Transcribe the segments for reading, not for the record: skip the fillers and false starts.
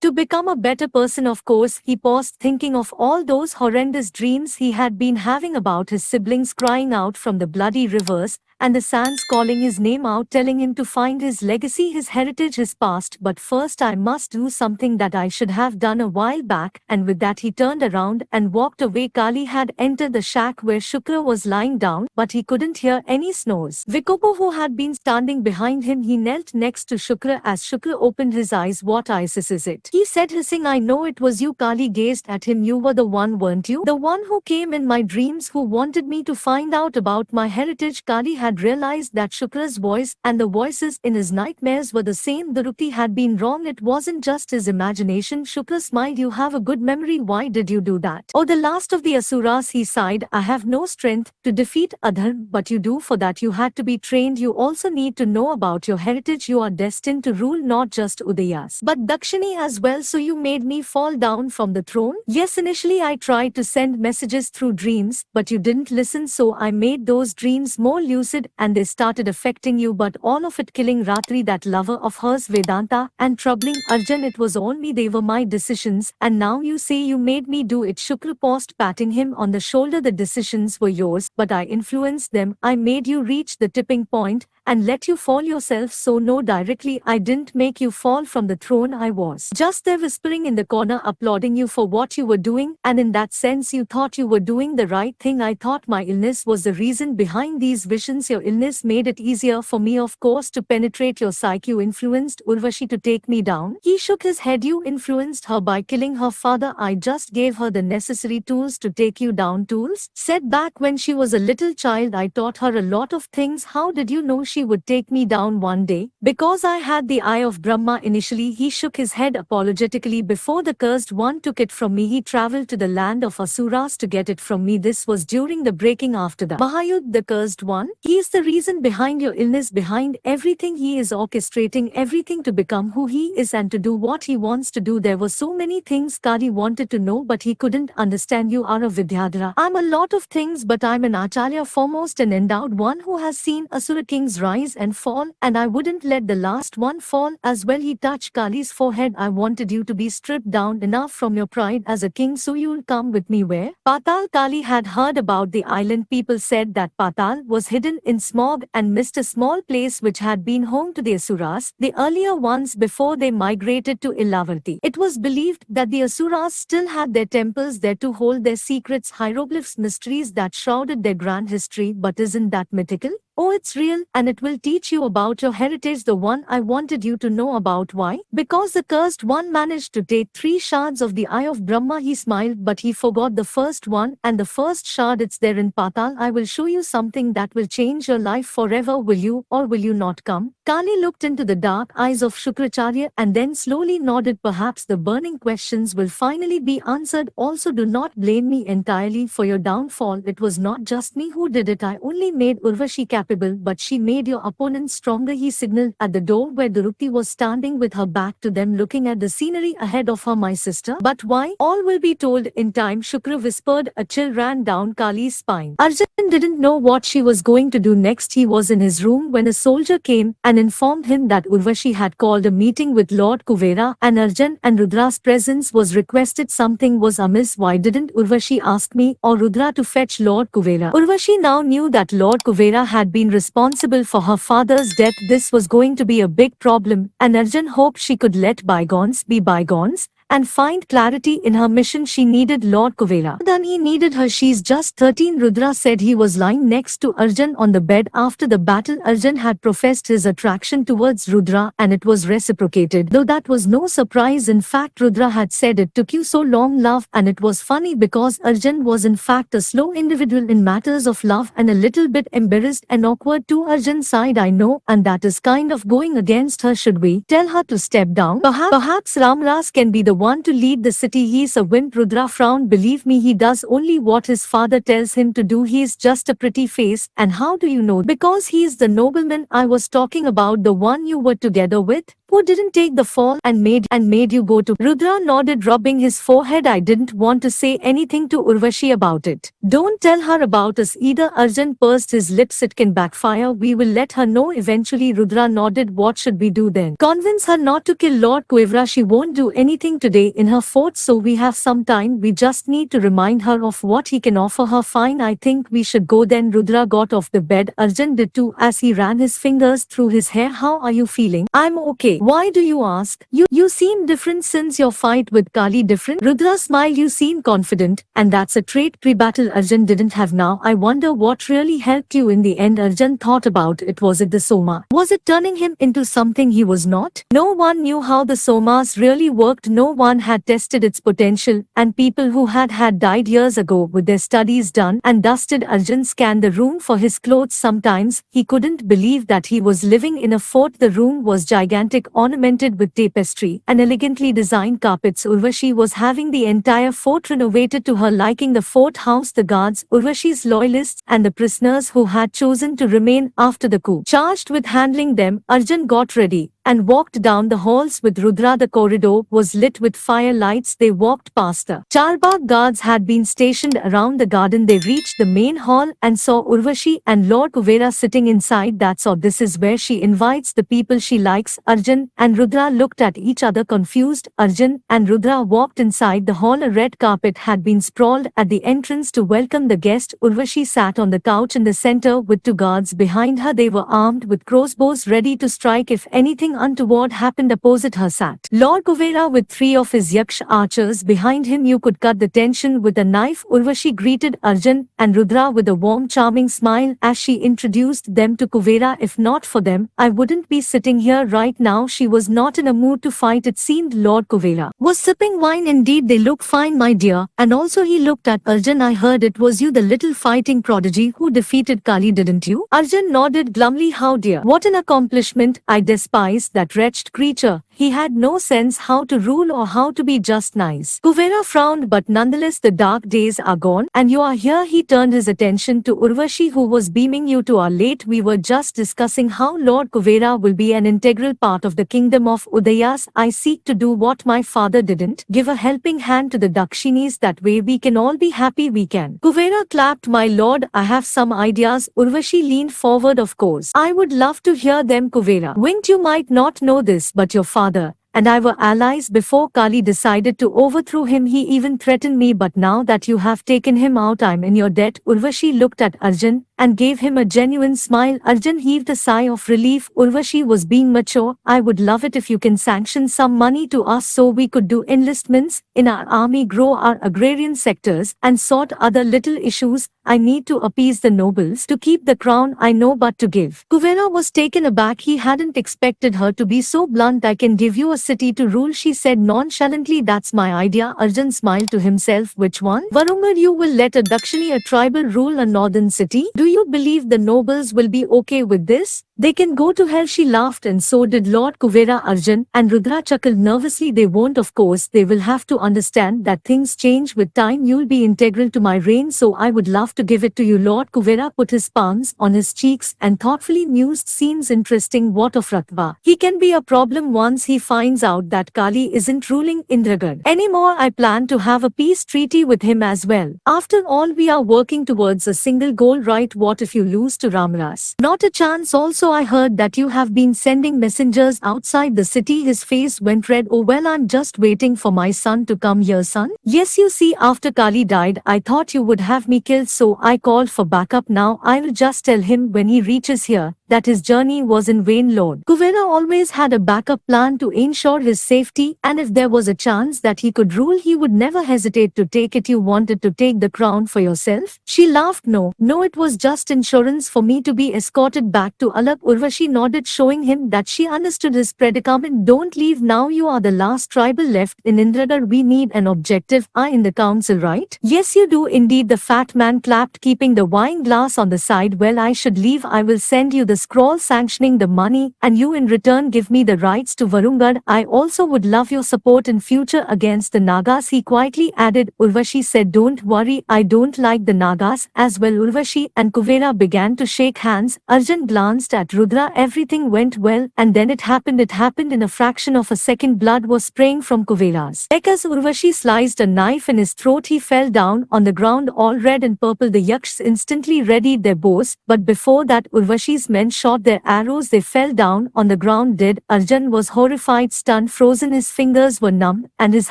To become a better person, of course, he paused, thinking of all those horrendous dreams he had been having about his siblings crying out from the bloody rivers, and the sands calling his name out, telling him to find his legacy, his heritage, his past. But first I must do something that I should have done a while back, and with that he turned around and walked away. Kali had entered the shack where Shukra was lying down, but he couldn't hear any snores. Vikopo, who had been standing behind him, he knelt next to Shukra. As Shukra opened his eyes, "What ISIS is it?" he said, hissing. "I know it was you." Kali gazed at him. "You were the one, weren't you? The one who came in my dreams, who wanted me to find out about my heritage." Kali had realized that Shukra's voice and the voices in his nightmares were the same. The Rupti had been wrong. It wasn't just his imagination. Shukra smiled. "You have a good memory. Why did you do that?" "Oh, the last of the Asuras," he sighed. "I have no strength to defeat Adharma, but you do. For that you had to be trained. You also need to know about your heritage. You are destined to rule not just Udayas, but Dakshini as well. So you made me fall down from the throne?" "Yes, initially I tried to send messages through dreams, but you didn't listen, so I made those dreams more lucid and they started affecting you, but all of it killing Ratri, that lover of hers, Vedanta, and troubling Arjun. It was only they were my decisions, and now you say you made me do it." Shukra paused, patting him on the shoulder. "The decisions were yours, but I influenced them. I made you reach the tipping point and let you fall yourself. So no, directly I didn't make you fall from the throne. I was just there whispering in the corner, applauding you for what you were doing, and in that sense you thought you were doing the right thing. I thought my illness was the reason behind these visions. Your illness made it easier for me, of course, to penetrate your psyche. You influenced Urvashi to take me down." He shook his head. "You influenced her by killing her father. I just gave her the necessary tools to take you down." "Tools?" "Said back when she was a little child, I taught her a lot of things." "How did you know she would take me down one day?" "Because I had the eye of Brahma." Initially he shook his head apologetically. "Before the cursed one took it from me, he traveled to the land of Asuras to get it from me. This was during the breaking after the Mahayuddha. The cursed one, he is the reason behind your illness, behind everything. He is orchestrating everything to become who he is and to do what he wants to do." There were so many things Kali wanted to know, but he couldn't understand. "You are a Vidyadhara." "I'm a lot of things, but I'm an Acharya, foremost an endowed one who has seen Asura kings rise and fall, and I wouldn't let the last one fall as well." He touched Kali's forehead. "I wanted you to be stripped down enough from your pride as a king, so you'll come with me." "Where?" "Patal." Kali had heard about the island. People said that Patal was hidden in smog and mist, a small place which had been home to the Asuras, the earlier ones before they migrated to Ilavarti. It was believed that the Asuras still had their temples there to hold their secrets, hieroglyphs, mysteries that shrouded their grand history. But isn't that mythical? "Oh, it's real, and it will teach you about your heritage, the one I wanted you to know about." "Why?" "Because the cursed one managed to take 3 shards of the eye of Brahma." He smiled, "But he forgot the first one, and the first shard, it's there in Patal. I will show you something that will change your life forever. Will you, or will you not come?" Kali looked into the dark eyes of Shukracharya and then slowly nodded. "Perhaps the burning questions will finally be answered. Also, do not blame me entirely for your downfall. It was not just me who did it. I only made Urvashi capable, but she made your opponent stronger." He signaled at the door where Durupti was standing with her back to them, looking at the scenery ahead of her. "My sister?" "But why?" "All will be told in time," Shukra whispered. A chill ran down Kali's spine. Arjun didn't know what she was going to do next. He was in his room when a soldier came and informed him that Urvashi had called a meeting with Lord Kuvera, and Arjun and Rudra's presence was requested. Something was amiss. "Why didn't Urvashi ask me or Rudra to fetch Lord Kuvera?" Urvashi now knew that Lord Kuvera had been responsible for her father's death. This was going to be a big problem, and Arjun hoped she could let bygones be bygones and find clarity in her mission. She needed Lord Kuvera. Then he needed her. "She's just 13. Rudra said. He was lying next to Arjun on the bed. After the battle, Arjun had professed his attraction towards Rudra, and it was reciprocated. Though that was no surprise. In fact, Rudra had said, it took you so long, love." And it was funny because Arjun was in fact a slow individual in matters of love, and a little bit embarrassed and awkward too. Arjun sighed. "I know, and that is kind of going against her. Should we tell her to step down? Perhaps Ramras can be the one to lead the city. He's a wimp." Rudra frowned. "Believe me, he does only what his father tells him to do. He's just a pretty face." "And how do you know?" "Because he's the nobleman I was talking about, the one you were together with." who didn't take the fall and made you go to? Rudra nodded, rubbing his forehead. I didn't want to say anything to Urvashi about it. Don't tell her about us either. Arjun pursed his lips. It can backfire. We will let her know eventually. Rudra nodded. What should we do then? Convince her not to kill Lord Quiver. She won't do anything today in her fort, so we have some time. We just need to remind her of what he can offer her. Fine, I think we should go then. Rudra got off the bed. Arjun did too as he ran his fingers through his hair. How are you feeling? I'm okay. Why do you ask? You seem different since your fight with Kali. Different? Rudra smiled. You seem confident, and that's a trait pre-battle Arjun didn't have now. I wonder what really helped you in the end. Arjun thought about it. Was it the Soma? Was it turning him into something he was not? No one knew how the Somas really worked. No one had tested its potential, and people who had died years ago with their studies done and dusted. Arjun scanned the room for his clothes. Sometimes he couldn't believe that he was living in a fort. The room was gigantic, ornamented with tapestry and elegantly designed carpets. Urvashi was having the entire fort renovated to her liking. The fort housed the guards, Urvashi's loyalists, and the prisoners who had chosen to remain after the coup. Charged with handling them, Arjun got ready and walked down the halls with Rudra. The corridor was lit with fire lights. They walked past the Charbagh guards had been stationed around the garden. They reached the main hall and saw Urvashi and Lord Kuvera sitting inside. That's all. This is where she invites the people she likes. Arjun and Rudra looked at each other confused. Arjun and Rudra walked inside the hall. A red carpet had been sprawled at the entrance to welcome the guest. Urvashi sat on the couch in the center with two guards behind her. They were armed with crossbows ready to strike if anything untoward happened. Opposite her sat Lord Kuvera with three of his Yaksh archers behind him. You could cut the tension with a knife. Urvashi greeted Arjun and Rudra with a warm, charming smile as she introduced them to Kuvera. If not for them, I wouldn't be sitting here right now. She was not in a mood to fight. It seemed Lord Kuvera was sipping wine. Indeed, they look fine, my dear. And also he looked at Arjun. I heard it was you, the little fighting prodigy who defeated Kali, didn't you? Arjun nodded glumly. How dear. What an accomplishment. I despise that wretched creature. He had no sense how to rule or how to be just nice. Kuvera frowned, but nonetheless the dark days are gone and you are here. He turned his attention to Urvashi, who was beaming. You two are late. We were just discussing how Lord Kuvera will be an integral part of the kingdom of Udayas. I seek to do what my father didn't, give a helping hand to the Dakshinis. That way we can all be happy. We can. Kuvera clapped. My lord, I have some ideas. Urvashi leaned forward. Of course, I would love to hear them. Kuvera winked. You might not know this, but your father and I were allies before Kali decided to overthrow him. He even threatened me, but now that you have taken him out, I'm in your debt. Urvashi looked at Arjun and gave him a genuine smile. Arjun heaved a sigh of relief. Urvashi was being mature. I would love it if you can sanction some money to us so we could do enlistments in our army, grow our agrarian sectors, and sort other little issues. I need to appease the nobles to keep the crown, I know, but to give. Kuvera was taken aback. He hadn't expected her to be so blunt. I can give you a city to rule, she said nonchalantly. That's my idea. Arjun smiled to himself. Which one? Varungar, you will let a Dakshini, a tribal, rule a northern city? Do you believe the nobles will be okay with this? They can go to hell. She laughed, and so did Lord Kuvera. Arjun and Rudra chuckled nervously. They won't, of course. They will have to understand that things change with time. You'll be integral to my reign, so I would love to give it to you. Lord Kuvera put his palms on his cheeks and thoughtfully mused. Seems interesting. What of Ratva? He can be a problem once he finds out that Kali isn't ruling Indragarh anymore. I plan to have a peace treaty with him as well. After all, we are working towards a single goal, right? What if you lose to Ramras? Not a chance. Also, I heard that you have been sending messengers outside the city. His face went red. Oh well, I'm just waiting for my son to come here. Son? Yes, you see, after Kali died, I thought you would have me killed, so I called for backup. Now I'll just tell him when he reaches here that his journey was in vain. Lord Kuvera always had a backup plan to ensure his safety, and if there was a chance that he could rule, he would never hesitate to take it. You wanted to take the crown for yourself? She laughed. No, it was just insurance for me to be escorted back to Alak. Urvashi nodded, showing him that she understood his predicament. Don't leave now. You are the last tribal left in Indragarh. We need an objective eye in the council, right? Yes, you do indeed. The fat man clapped, keeping the wine glass on the side. Well, I should leave. I will send you the scroll sanctioning the money, and you in return give me the rights to Varungar. I also would love your support in future against the Nagas, he quietly added. Urvashi said, don't worry, I don't like the Nagas as well. Urvashi and Kuvera began to shake hands. Arjun glanced at Rudra. Everything went well, and then it happened in a fraction of a second. Blood was spraying from Kuvera's neck as Urvashi sliced a knife in his throat. He fell down on the ground all red and purple. The Yakshs instantly readied their bows, but before that Urvashi's men shot their arrows. They fell down on the ground dead. Arjun was horrified, stunned, frozen. His fingers were numb, and his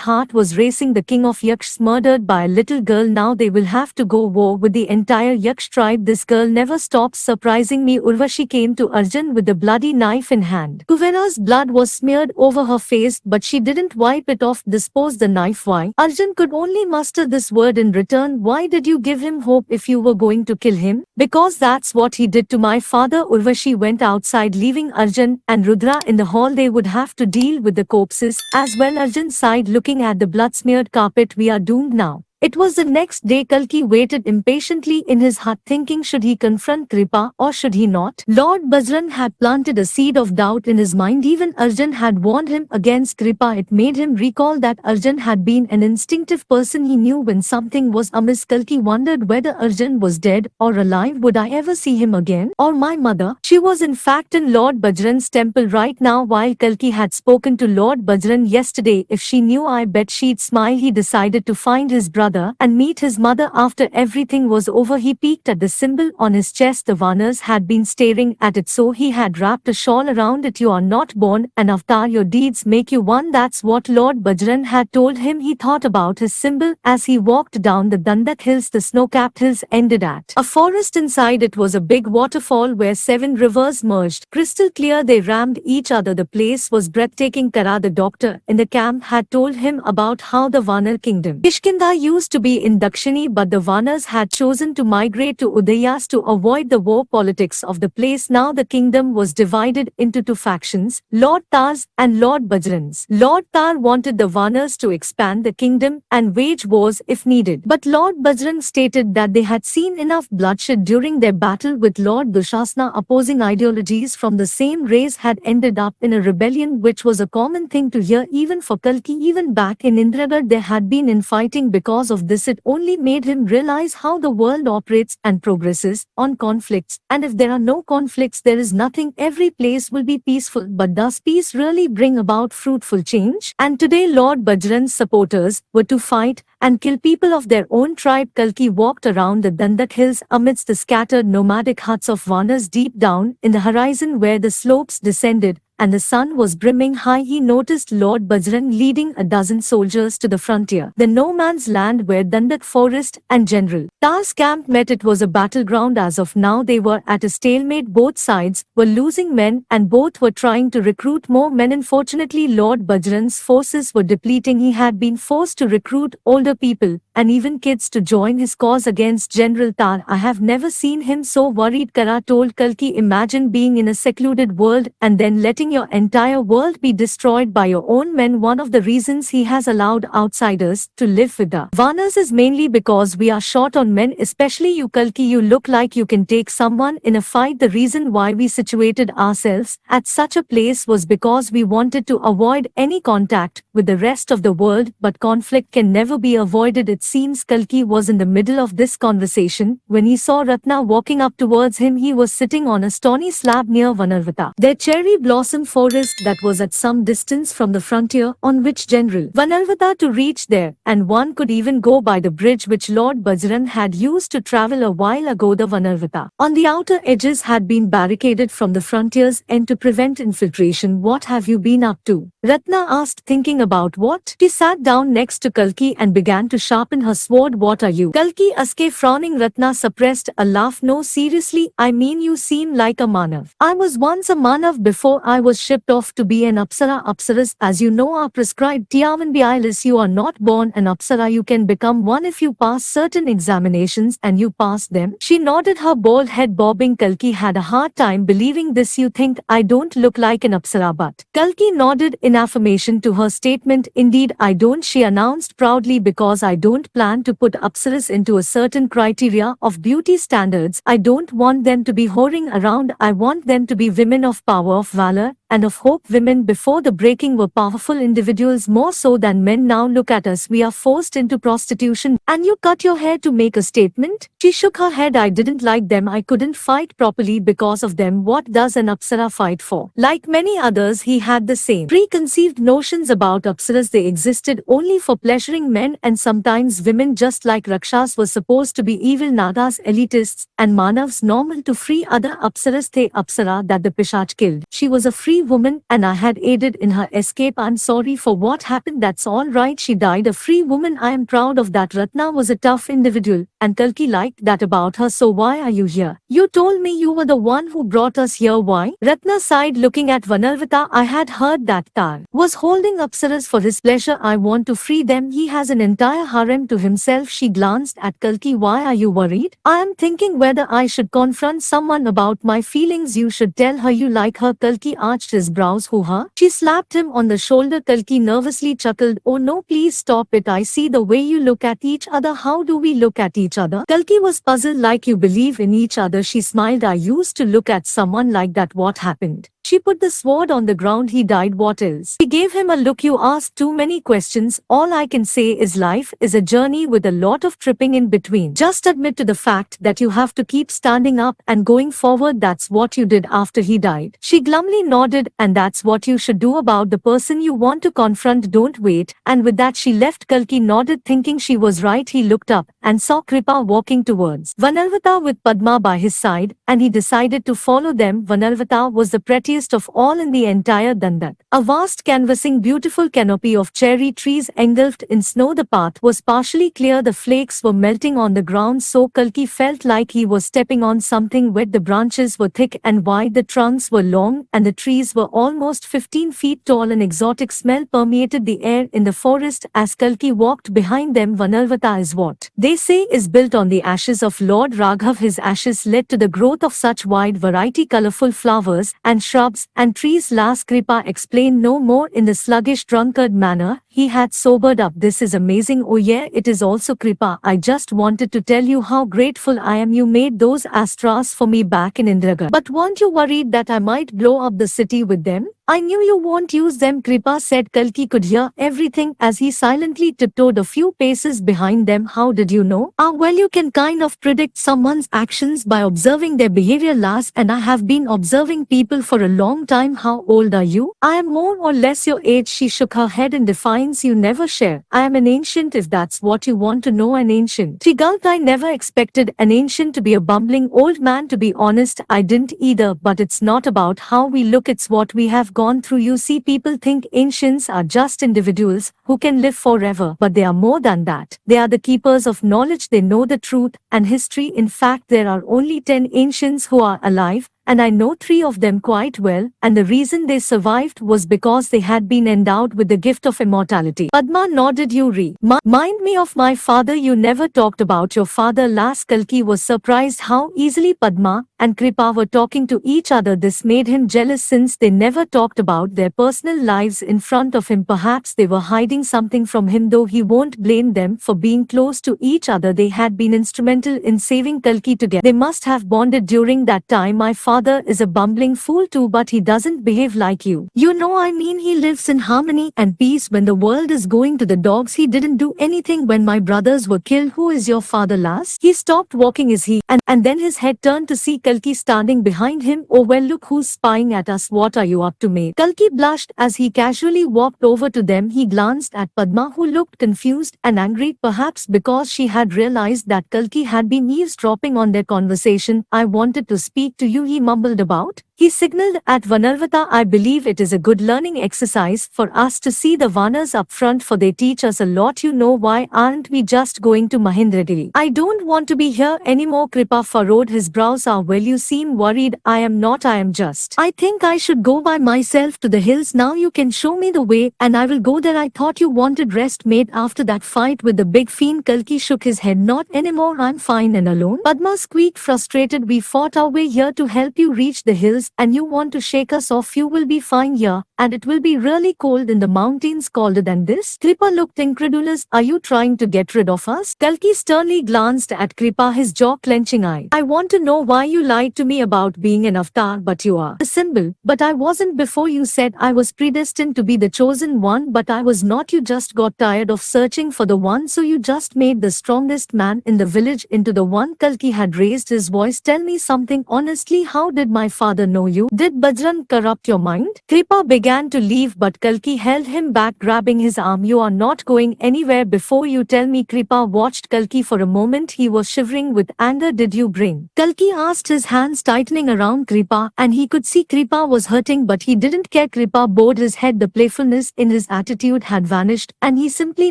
heart was racing. The king of Yakshs murdered by a little girl. Now they will have to go war with the entire Yaksh tribe. This girl never stops surprising me. Urvashi came to Arjun with the bloody knife in hand. Kuvera's blood was smeared over her face, but she didn't wipe it off. Dispose the knife. Why? Arjun could only muster this word in return. Why did you give him hope if you were going to kill him? Because that's what he did to my father. Urvashi went outside, leaving Arjun and Rudra in the hall. They would have to deal with the corpses as well. Arjun sighed, looking at the blood-smeared carpet. We are doomed now. It was the next day. Kalki waited impatiently in his hut, thinking, should he confront Kripa or should he not? Lord Bajrang had planted a seed of doubt in his mind. Even Arjun had warned him against Kripa. It made him recall that Arjun had been an instinctive person. He knew when something was amiss. Kalki wondered whether Arjun was dead or alive. Would I ever see him again? Or my mother? She was in fact in Lord Bajrang's temple right now. While Kalki had spoken to Lord Bajrang yesterday, if she knew, I bet she'd smile. He decided to find his brother and meet his mother. After everything was over, he peeked at the symbol on his chest. The Vanars had been staring at it, so he had wrapped a shawl around it. You are not born an avatar, your deeds make you one. That's what Lord Bajrang had told him. He thought about his symbol as he walked down the Dandak hills. The snow-capped hills ended at a forest. Inside it was a big waterfall where 7 rivers merged. Crystal clear, they rammed each other. The place was breathtaking. Kara, the doctor in the camp, had told him about how the Vanar kingdom Kishkinda used to be in Dakshini, but the Vanars had chosen to migrate to Udayas to avoid the war politics of the place. Now the kingdom was divided into 2 factions, Lord Tar's and Lord Bajrang's. Lord Tar wanted the Vanars to expand the kingdom and wage wars if needed, but Lord Bajrang stated that they had seen enough bloodshed during their battle with Lord Dushasana. Opposing ideologies from the same race had ended up in a rebellion, which was a common thing to hear even for Kalki. Even back in Indragarh there had been infighting. Because of this, it only made him realize how the world operates and progresses on conflicts. And if there are no conflicts, there is nothing. Every place will be peaceful. But does peace really bring about fruitful change? And today Lord Bajrang's supporters were to fight and kill people of their own tribe. Kalki walked around the Dandak hills amidst the scattered nomadic huts of Vanars. Deep down in the horizon where the slopes descended and the sun was brimming high, he noticed Lord Bajrang leading a dozen soldiers to the frontier, the no man's land where Dandak forest and General Tar's camp met. It was a battleground. As of now they were at a stalemate. Both sides were losing men and both were trying to recruit more men. Unfortunately, Lord Bajrang's forces were depleting. He had been forced to recruit older people and even kids to join his cause against General Tar. I have never seen him so worried, Kara told Kalki. Imagine being in a secluded world and then letting your entire world be destroyed by your own men. One of the reasons he has allowed outsiders to live with the Vanars is mainly because we are short on men, especially you, Kalki. You look like you can take someone in a fight. The reason why we situated ourselves at such a place was because we wanted to avoid any contact with the rest of the world, but conflict can never be avoided. It seems Kalki was in the middle of this conversation when he saw Ratna walking up towards him. He was sitting on a stony slab near Vanarvata, their cherry blossom forest that was at some distance from the frontier on which General Vanarvata to reach there, and one could even go by the bridge which Lord Bajrang had used to travel a while ago. The Vanarvata on the outer edges had been barricaded from the frontier's end to prevent infiltration. What have you been up to? Ratna asked, thinking about what? She sat down next to Kalki and began to sharpen her sword. What are you? Kalki asked, frowning. Ratna suppressed a laugh. No, seriously, I mean, you seem like a Manav. I was once a Manav before I was shipped off to be an Apsara. Apsaras, as you know, are prescribed. Tiavanbilis, you are not born an Apsara. You can become one if you pass certain examinations, and you pass them. She nodded, her bald head bobbing. Kalki had a hard time believing this. You think I don't look like an Apsara? But Kalki nodded in affirmation to her statement. statement, indeed I don't, she announced proudly, because I don't plan to put Apsaras into a certain criteria of beauty standards. I don't want them to be whoring around. I want them to be women of power, of valor, and of hope. Women before the breaking were powerful individuals, more so than men now. Look at us, we are forced into prostitution, and you cut your hair to make a statement? She shook her head. I didn't like them. I couldn't fight properly because of them. What does an Apsara fight for? Like many others, he had the same preconceived notions about Apsaras. They existed only for pleasuring men and sometimes women, just like Rakshas were supposed to be evil, Nagas elitists, and Manavs normal to free other Apsaras. The Apsara that the Pishach killed, she was a free woman, and I had aided in her escape. I'm sorry for what happened. That's all right. She died a free woman. I am proud of that. Ratna was a tough individual, and Kalki liked that about her. So why are you here? You told me you were the one who brought us here. Why? Ratna sighed, looking at Vanarvata. I had heard that Tar was holding Apsaras for his pleasure. I want to free them. He has an entire harem to himself. She glanced at Kalki. Why are you worried? I am thinking whether I should confront someone about my feelings. You should tell her you like her. Kalki arched his brows. Who, her? She slapped him on the shoulder. Kalki nervously chuckled. Oh no, please stop it. I see the way you look at each other. How do we look at each other? Kalki was puzzled. Like you believe in each other. She smiled. I used to look at someone like that. What happened? She put the sword on the ground. He died. What else? He gave him a look. You ask too many questions. All I can say is life is a journey with a lot of tripping in between. Just admit to the fact that you have to keep standing up and going forward. That's what you did after he died. She glumly nodded. And that's what you should do about the person you want to confront. Don't wait. And with that she left. Kalki nodded, thinking she was right. He looked up and saw Kripa walking towards Vanarvata with Padma by his side, and he decided to follow them. Vanarvata was the prettiest of all in the entire Dandak. A vast canvassing beautiful canopy of cherry trees engulfed in snow. The path was partially clear. The flakes were melting on the ground, so Kalki felt like he was stepping on something wet. The branches were thick and wide, the trunks were long, and the trees were almost 15 feet tall. An exotic smell permeated the air in the forest as Kalki walked behind them. Vanarvata is what they say is built on the ashes of Lord Raghav. His ashes led to the growth of such wide variety, colorful flowers and shrubs and trees. Las Kripa explained no more in the sluggish drunkard manner. He had sobered up. This is amazing. Oh yeah, it is also, Kripa. I just wanted to tell you how grateful I am. You made those astras for me back in Indragarh. But weren't you worried that I might blow up the city with them? I knew you won't use them, Kripa said. Kalki could hear everything as he silently tiptoed a few paces behind them. How did you know? Well, you can kind of predict someone's actions by observing their behavior, Las, and I have been observing people for a long time. How old are you? I am more or less your age. She shook her head in defiance. You never share. I am an ancient, if that's what you want to know. An ancient. She gulped. I never expected an ancient to be a bumbling old man. To be honest, I didn't either, but it's not about how we look, it's what we have gone through. You see, people think ancients are just individuals who can live forever, but they are more than that. They are the keepers of knowledge. They know the truth and history. In fact, there are only 10 ancients who are alive, and I know 3 of them quite well, and the reason they survived was because they had been endowed with the gift of immortality. Padma nodded. You remind me of my father. You never talked about your father, Las. Kalki was surprised how easily Padma and Kripa were talking to each other. This made him jealous since they never talked about their personal lives in front of him. Perhaps they were hiding something from him, though he won't blame them for being close to each other. They had been instrumental in saving Kalki together. They must have bonded during that time. My father is a bumbling fool too, but he doesn't behave like you. You know, I mean, he lives in harmony and peace when the world is going to the dogs. He didn't do anything when my brothers were killed. Who is your father, Las? He stopped walking. Is he? And then his head turned to see Kalki standing behind him. Oh well, look who's spying at us. What are you up to, mate? Kalki blushed as he casually walked over to them. He glanced at Padma, who looked confused and angry, perhaps because she had realized that Kalki had been eavesdropping on their conversation. I wanted to speak to you, he mumbled about. He signaled at Vanarvata. I believe it is a good learning exercise for us to see the Vanas up front, for they teach us a lot. You know, why aren't we just going to Mahendragiri? I don't want to be here anymore. Kripa furrowed his brows. Well, you seem worried. I am not. I am just. I think I should go by myself to the hills now. You can show me the way and I will go there. I thought you wanted rest, mate, after that fight with the big fiend. Kalki shook his head. Not anymore. I'm fine and alone. Padma squeaked, frustrated. We fought our way here to help you reach the hills. and you want to shake us off, you will be fine here, and it will be really cold in the mountains, colder than this. Kripa looked incredulous. Are you trying to get rid of us? Kalki sternly glanced at Kripa, his jaw clenching. I want to know why you lied to me about being an avatar, but you are a symbol. But I wasn't before. You said I was predestined to be the chosen one, but I was not. You just got tired of searching for the one, so you just made the strongest man in the village into the one. Kalki had raised his voice. Tell me something honestly. How did my father know you? Did Bajrang corrupt your mind? Kripa began to leave, but Kalki held him back, grabbing his arm. You are not going anywhere before you tell me. Kripa watched Kalki for a moment. He was shivering with anger. Did you bring? Kalki asked, his hands tightening around Kripa, and he could see Kripa was hurting, but he didn't care. Kripa bowed his head. The playfulness in his attitude had vanished, and he simply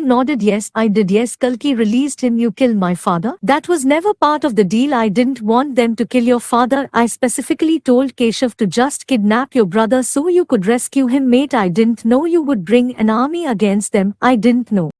nodded. Yes, I did. Yes, Kalki released him. You killed my father? That was never part of the deal. I didn't want them to kill your father. I specifically told Keshav to just kidnap your brother so you could rescue him. Mate, I didn't know you would bring an army against them. I didn't know.